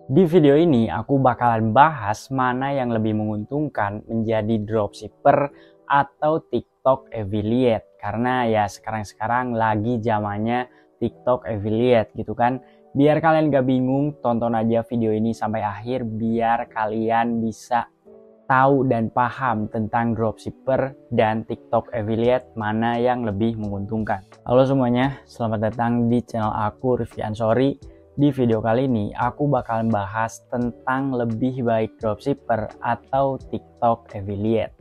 Di video ini aku bakalan bahas mana yang lebih menguntungkan menjadi dropshipper atau TikTok affiliate. Karena ya sekarang lagi zamannya TikTok affiliate gitu kan. Biar kalian gak bingung, tonton aja video ini sampai akhir biar kalian bisa tahu dan paham tentang dropshipper dan TikTok affiliate mana yang lebih menguntungkan. Halo semuanya, selamat datang di channel aku Rifki Ansori. Di video kali ini aku bakalan bahas tentang lebih baik dropshipper atau TikTok affiliate.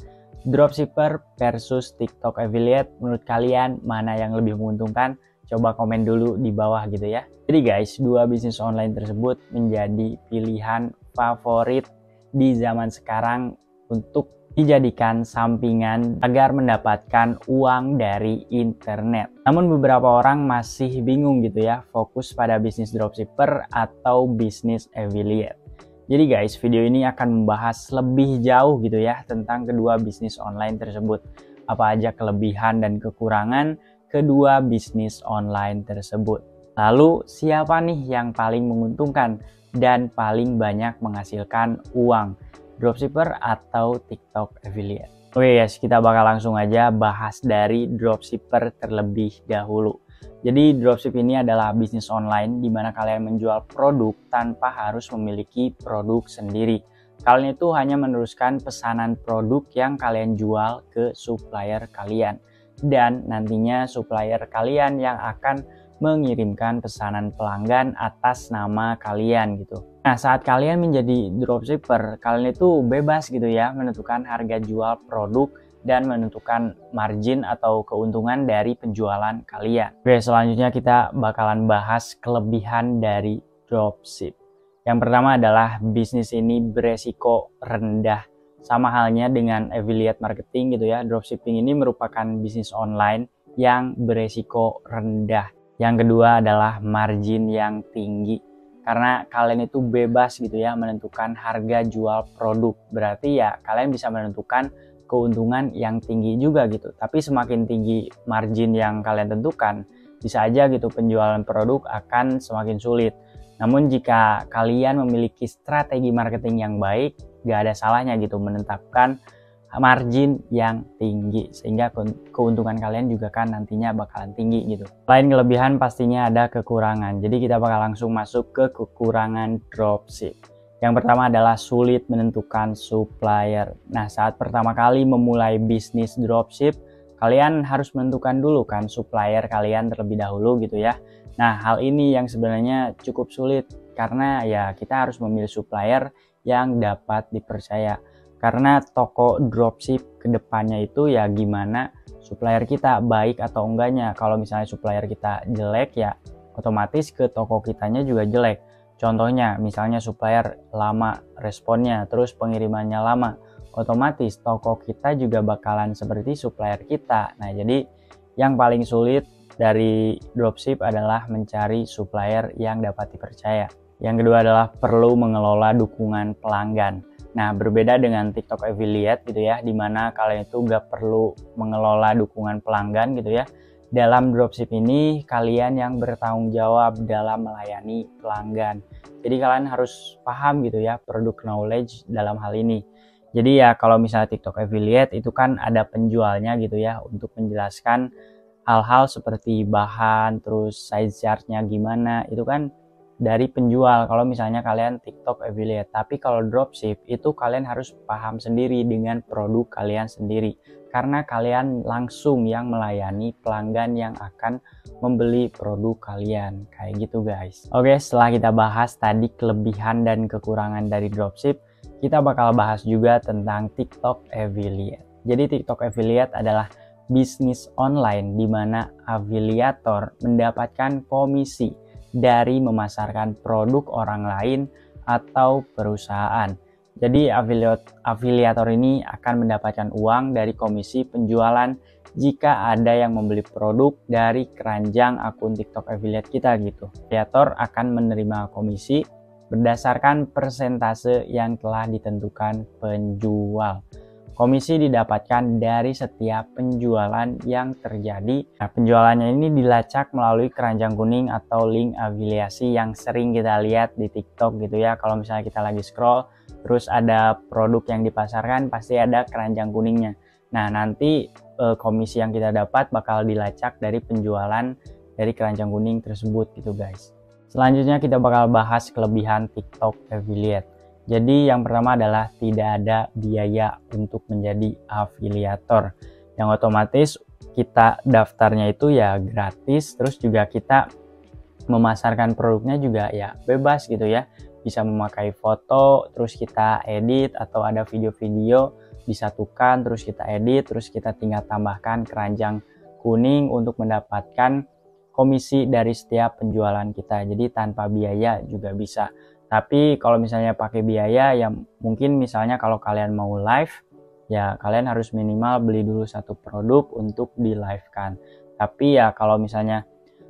Dropshipper versus TikTok affiliate, menurut kalian mana yang lebih menguntungkan? Coba komen dulu di bawah gitu ya. Jadi guys, dua bisnis online tersebut menjadi pilihan favorit di zaman sekarang untuk dijadikan sampingan agar mendapatkan uang dari internet. Namun beberapa orang masih bingung gitu ya, fokus pada bisnis dropshipper atau bisnis affiliate. Jadi guys, video ini akan membahas lebih jauh gitu ya tentang kedua bisnis online tersebut. Apa aja kelebihan dan kekurangan kedua bisnis online tersebut. Lalu siapa nih yang paling menguntungkan dan paling banyak menghasilkan uang? Dropshipper atau TikTok affiliate. Oke guys, kita bakal langsung aja bahas dari dropshipper terlebih dahulu. Jadi dropship ini adalah bisnis online di mana kalian menjual produk tanpa harus memiliki produk sendiri. Kalian itu hanya meneruskan pesanan produk yang kalian jual ke supplier kalian. Dan nantinya supplier kalian yang akan mengirimkan pesanan pelanggan atas nama kalian gitu. Nah, saat kalian menjadi dropshipper, kalian itu bebas gitu ya menentukan harga jual produk dan menentukan margin atau keuntungan dari penjualan kalian. Oke, selanjutnya kita bakalan bahas kelebihan dari dropship. Yang pertama adalah bisnis ini beresiko rendah. Sama halnya dengan affiliate marketing gitu ya, dropshipping ini merupakan bisnis online yang beresiko rendah. Yang kedua adalah margin yang tinggi. Karena kalian itu bebas gitu ya menentukan harga jual produk. Berarti ya kalian bisa menentukan keuntungan yang tinggi juga gitu. Tapi semakin tinggi margin yang kalian tentukan, bisa aja gitu penjualan produk akan semakin sulit. Namun jika kalian memiliki strategi marketing yang baik, gak ada salahnya gitu menetapkan margin yang tinggi sehingga keuntungan kalian juga kan nantinya bakalan tinggi gitu. Selain kelebihan pastinya ada kekurangan. Jadi kita bakal langsung masuk ke kekurangan dropship. Yang pertama adalah sulit menentukan supplier. Nah, saat pertama kali memulai bisnis dropship, kalian harus menentukan dulu kan supplier kalian terlebih dahulu gitu ya. Nah, hal ini yang sebenarnya cukup sulit karena ya kita harus memilih supplier yang dapat dipercaya. Karena toko dropship kedepannya itu ya gimana supplier kita baik atau enggaknya. Kalau misalnya supplier kita jelek ya otomatis ke toko kitanya juga jelek. Contohnya misalnya supplier lama responnya terus pengirimannya lama, otomatis toko kita juga bakalan seperti supplier kita. Nah, jadi yang paling sulit dari dropship adalah mencari supplier yang dapat dipercaya. Yang kedua adalah perlu mengelola dukungan pelanggan. Nah, berbeda dengan TikTok affiliate gitu ya, dimana kalian itu gak perlu mengelola dukungan pelanggan gitu ya. Dalam dropship ini, kalian yang bertanggung jawab dalam melayani pelanggan. Jadi kalian harus paham gitu ya, product knowledge dalam hal ini. Jadi ya kalau misalnya TikTok affiliate itu kan ada penjualnya gitu ya, untuk menjelaskan hal-hal seperti bahan, terus size chart-nya gimana, itu kan dari penjual kalau misalnya kalian TikTok affiliate. Tapi kalau dropship itu kalian harus paham sendiri dengan produk kalian sendiri karena kalian langsung yang melayani pelanggan yang akan membeli produk kalian kayak gitu guys. Oke, setelah kita bahas tadi kelebihan dan kekurangan dari dropship, kita bakal bahas juga tentang TikTok affiliate. Jadi TikTok affiliate adalah bisnis online di mana afiliator mendapatkan komisi dari memasarkan produk orang lain atau perusahaan. Jadi afiliator ini akan mendapatkan uang dari komisi penjualan jika ada yang membeli produk dari keranjang akun TikTok affiliate kita gitu. Afiliator akan menerima komisi berdasarkan persentase yang telah ditentukan penjual. komisi didapatkan dari setiap penjualan yang terjadi. Nah, penjualannya ini dilacak melalui keranjang kuning atau link afiliasi yang sering kita lihat di TikTok gitu ya. Kalau misalnya kita lagi scroll, terus ada produk yang dipasarkan, pasti ada keranjang kuningnya. Nah, nanti komisi yang kita dapat bakal dilacak dari penjualan dari keranjang kuning tersebut gitu guys. Selanjutnya kita bakal bahas kelebihan TikTok Affiliate. Jadi yang pertama adalah tidak ada biaya untuk menjadi afiliator, yang otomatis kita daftarnya itu ya gratis, terus juga kita memasarkan produknya juga ya bebas gitu ya, bisa memakai foto terus kita edit atau ada video-video disatukan terus kita edit, terus kita tinggal tambahkan keranjang kuning untuk mendapatkan komisi dari setiap penjualan kita. Jadi tanpa biaya juga bisa. Tapi kalau misalnya pakai biaya ya mungkin misalnya kalau kalian mau live ya kalian harus minimal beli dulu satu produk untuk di live kan. Tapi ya kalau misalnya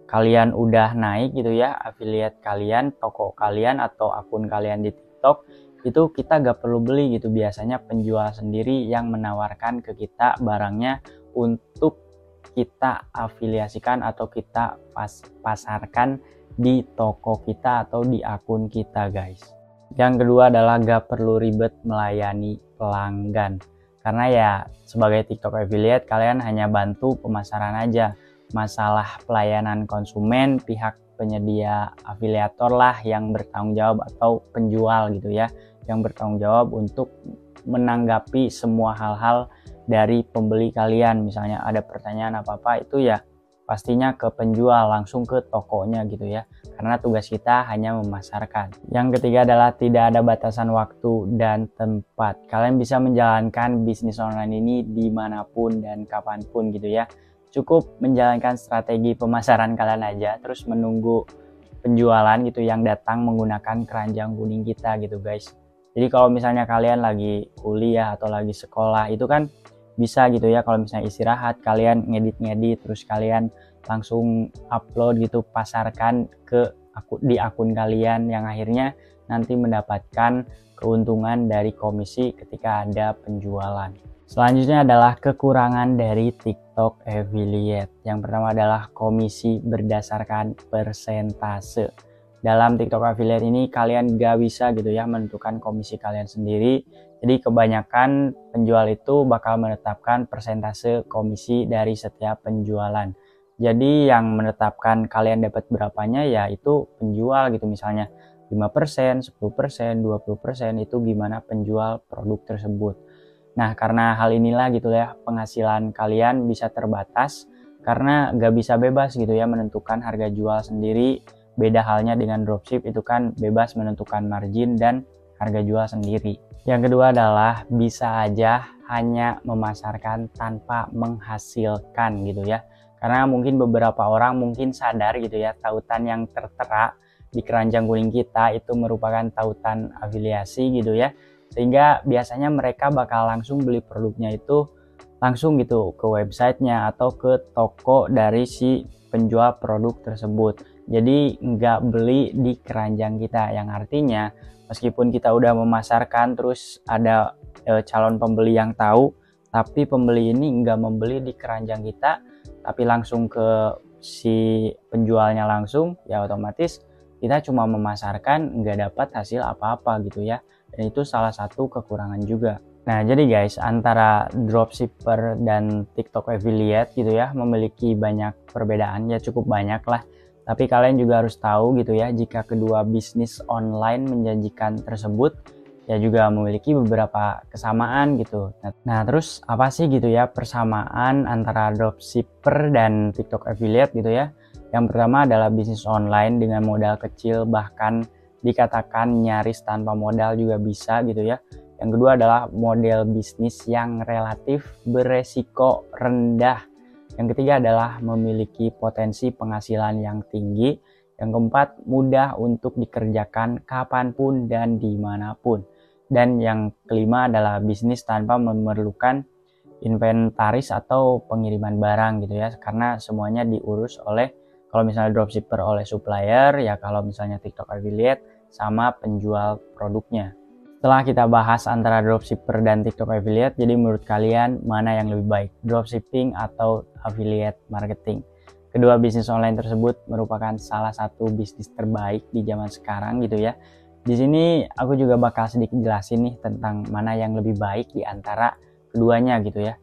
kalian udah naik gitu ya affiliate kalian, toko kalian atau akun kalian di TikTok, itu kita gak perlu beli gitu. Biasanya penjual sendiri yang menawarkan ke kita barangnya untuk kita afiliasikan atau kita pasarkan di toko kita atau di akun kita guys. Yang kedua adalah gak perlu ribet melayani pelanggan, karena ya sebagai TikTok affiliate kalian hanya bantu pemasaran aja. Masalah pelayanan konsumen pihak penyedia afiliator lah yang bertanggung jawab, atau penjual gitu ya, yang bertanggung jawab untuk menanggapi semua hal-hal dari pembeli kalian. Misalnya ada pertanyaan apa-apa itu ya pastinya ke penjual, langsung ke tokonya gitu ya, karena tugas kita hanya memasarkan. Yang ketiga adalah tidak ada batasan waktu dan tempat. Kalian bisa menjalankan bisnis online ini dimanapun dan kapanpun gitu ya. Cukup menjalankan strategi pemasaran kalian aja, terus menunggu penjualan gitu yang datang menggunakan keranjang kuning kita gitu guys. Jadi kalau misalnya kalian lagi kuliah atau lagi sekolah itu kan bisa gitu ya, kalau misalnya istirahat kalian ngedit terus kalian langsung upload gitu, pasarkan di akun kalian yang akhirnya nanti mendapatkan keuntungan dari komisi ketika ada penjualan. Selanjutnya adalah kekurangan dari TikTok Affiliate. Yang pertama adalah komisi berdasarkan persentase. Dalam TikTok Affiliate ini kalian gak bisa gitu ya menentukan komisi kalian sendiri. Jadi kebanyakan penjual itu bakal menetapkan persentase komisi dari setiap penjualan. Jadi yang menetapkan kalian dapat berapanya ya itu penjual gitu, misalnya 5%, 10%, 20% itu gimana penjual produk tersebut. Nah karena hal inilah gitu ya penghasilan kalian bisa terbatas karena gak bisa bebas gitu ya menentukan harga jual sendiri. Beda halnya dengan dropship, itu kan bebas menentukan margin dan harga jual sendiri. Yang kedua adalah bisa aja hanya memasarkan tanpa menghasilkan gitu ya. Karena mungkin beberapa orang mungkin sadar gitu ya, tautan yang tertera di keranjang kuning kita itu merupakan tautan afiliasi gitu ya. Sehingga biasanya mereka bakal langsung beli produknya itu langsung gitu ke websitenya atau ke toko dari si penjual produk tersebut. Jadi nggak beli di keranjang kita, yang artinya meskipun kita udah memasarkan terus ada calon pembeli yang tahu, tapi pembeli ini nggak membeli di keranjang kita tapi langsung ke si penjualnya langsung, ya otomatis kita cuma memasarkan nggak dapat hasil apa-apa gitu ya. Dan itu salah satu kekurangan juga. Nah jadi guys, antara dropshipper dan TikTok affiliate gitu ya memiliki banyak perbedaan, ya cukup banyak lah. Tapi kalian juga harus tahu gitu ya, jika kedua bisnis online menjanjikan tersebut ya juga memiliki beberapa kesamaan gitu. Nah terus apa sih gitu ya persamaan antara dropshipper dan TikTok affiliate gitu ya? Yang pertama adalah bisnis online dengan modal kecil, bahkan dikatakan nyaris tanpa modal juga bisa gitu ya. Yang kedua adalah model bisnis yang relatif beresiko rendah. Yang ketiga adalah memiliki potensi penghasilan yang tinggi. Yang keempat, mudah untuk dikerjakan kapanpun dan dimanapun. Dan yang kelima adalah bisnis tanpa memerlukan inventaris atau pengiriman barang gitu ya, karena semuanya diurus oleh, kalau misalnya dropshipper oleh supplier, ya kalau misalnya TikTok affiliate sama penjual produknya. Setelah kita bahas antara dropshipper dan TikTok affiliate, jadi menurut kalian mana yang lebih baik, dropshipping atau affiliate marketing? Kedua bisnis online tersebut merupakan salah satu bisnis terbaik di zaman sekarang gitu ya. Di sini aku juga bakal sedikit jelasin nih tentang mana yang lebih baik di antara keduanya gitu ya.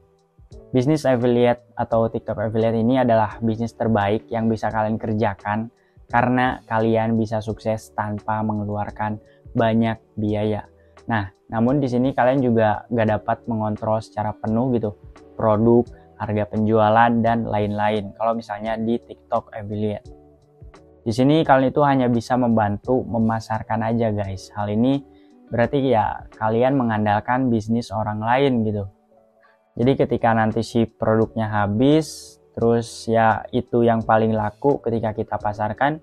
Bisnis affiliate atau TikTok affiliate ini adalah bisnis terbaik yang bisa kalian kerjakan karena kalian bisa sukses tanpa mengeluarkan banyak biaya. Nah, namun di sini kalian juga gak dapat mengontrol secara penuh gitu produk, harga penjualan, dan lain-lain. Kalau misalnya di TikTok affiliate, di sini kalian itu hanya bisa membantu memasarkan aja guys. Hal ini berarti ya kalian mengandalkan bisnis orang lain gitu. Jadi ketika nanti si produknya habis, terus ya itu yang paling laku ketika kita pasarkan,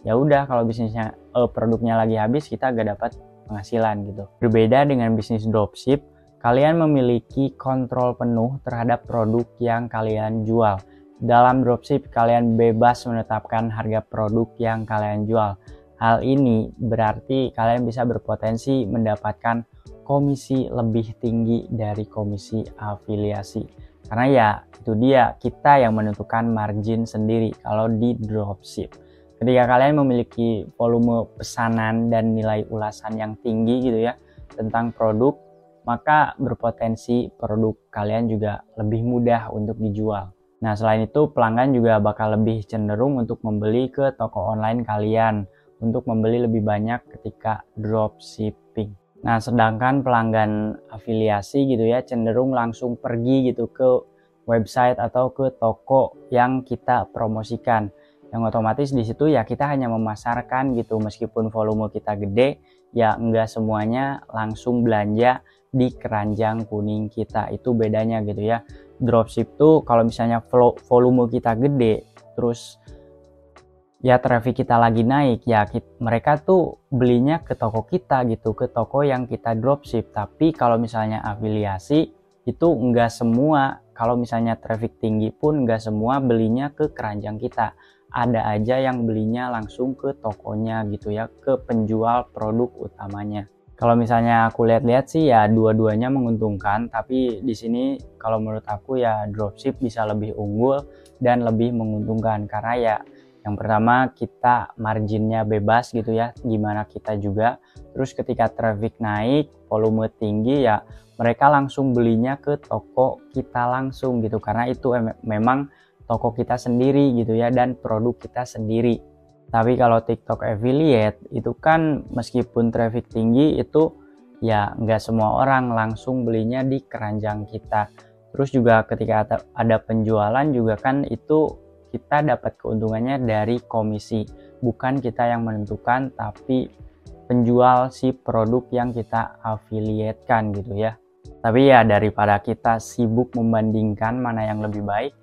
ya udah kalau bisnisnya produknya lagi habis kita gak dapat penghasilan gitu. Berbeda dengan bisnis dropship, kalian memiliki kontrol penuh terhadap produk yang kalian jual. Dalam dropship, kalian bebas menetapkan harga produk yang kalian jual. Hal ini berarti kalian bisa berpotensi mendapatkan komisi lebih tinggi dari komisi afiliasi. Karena ya itu dia, kita yang menentukan margin sendiri kalau di dropship. Ketika kalian memiliki volume pesanan dan nilai ulasan yang tinggi gitu ya tentang produk, maka berpotensi produk kalian juga lebih mudah untuk dijual. Nah, selain itu pelanggan juga bakal lebih cenderung untuk membeli ke toko online kalian, untuk membeli lebih banyak ketika dropshipping. Nah, sedangkan pelanggan afiliasi gitu ya cenderung langsung pergi gitu ke website atau ke toko yang kita promosikan. Yang otomatis di situ ya kita hanya memasarkan gitu, meskipun volume kita gede, ya enggak semuanya langsung belanja di keranjang kuning kita. Itu bedanya gitu ya. Dropship tuh kalau misalnya volume kita gede, terus ya traffic kita lagi naik, ya mereka tuh belinya ke toko kita gitu, ke toko yang kita dropship. Tapi kalau misalnya afiliasi itu enggak semua, kalau misalnya traffic tinggi pun enggak semua belinya ke keranjang kita. Ada aja yang belinya langsung ke tokonya gitu ya, ke penjual produk utamanya. Kalau misalnya aku lihat-lihat sih ya dua-duanya menguntungkan, tapi di sini kalau menurut aku ya dropship bisa lebih unggul dan lebih menguntungkan karena ya yang pertama kita marginnya bebas gitu ya, gimana kita juga. Terus ketika traffic naik, volume tinggi ya mereka langsung belinya ke toko kita langsung gitu karena itu memang toko kita sendiri gitu ya dan produk kita sendiri. Tapi kalau TikTok affiliate itu kan meskipun traffic tinggi itu ya nggak semua orang langsung belinya di keranjang kita. Terus juga ketika ada penjualan juga kan itu kita dapat keuntungannya dari komisi. Bukan kita yang menentukan tapi penjual si produk yang kita affiliate-kan gitu ya. Tapi ya daripada kita sibuk membandingkan mana yang lebih baik,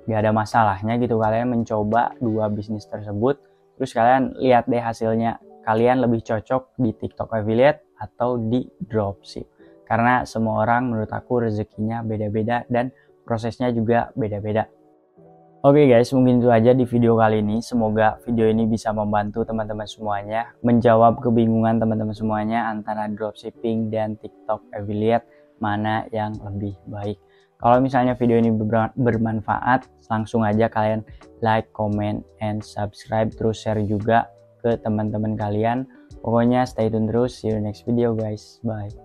gak ada masalahnya gitu kalian mencoba dua bisnis tersebut. Terus kalian lihat deh hasilnya, kalian lebih cocok di TikTok affiliate atau di dropship. Karena semua orang menurut aku rezekinya beda-beda dan prosesnya juga beda-beda. Oke guys, mungkin itu aja di video kali ini. Semoga video ini bisa membantu teman-teman semuanya, menjawab kebingungan teman-teman semuanya antara dropshipping dan TikTok affiliate, mana yang lebih baik. Kalau misalnya video ini bermanfaat, langsung aja kalian like, comment, and subscribe. Terus share juga ke teman-teman kalian. Pokoknya stay tune terus. See you next video guys. Bye.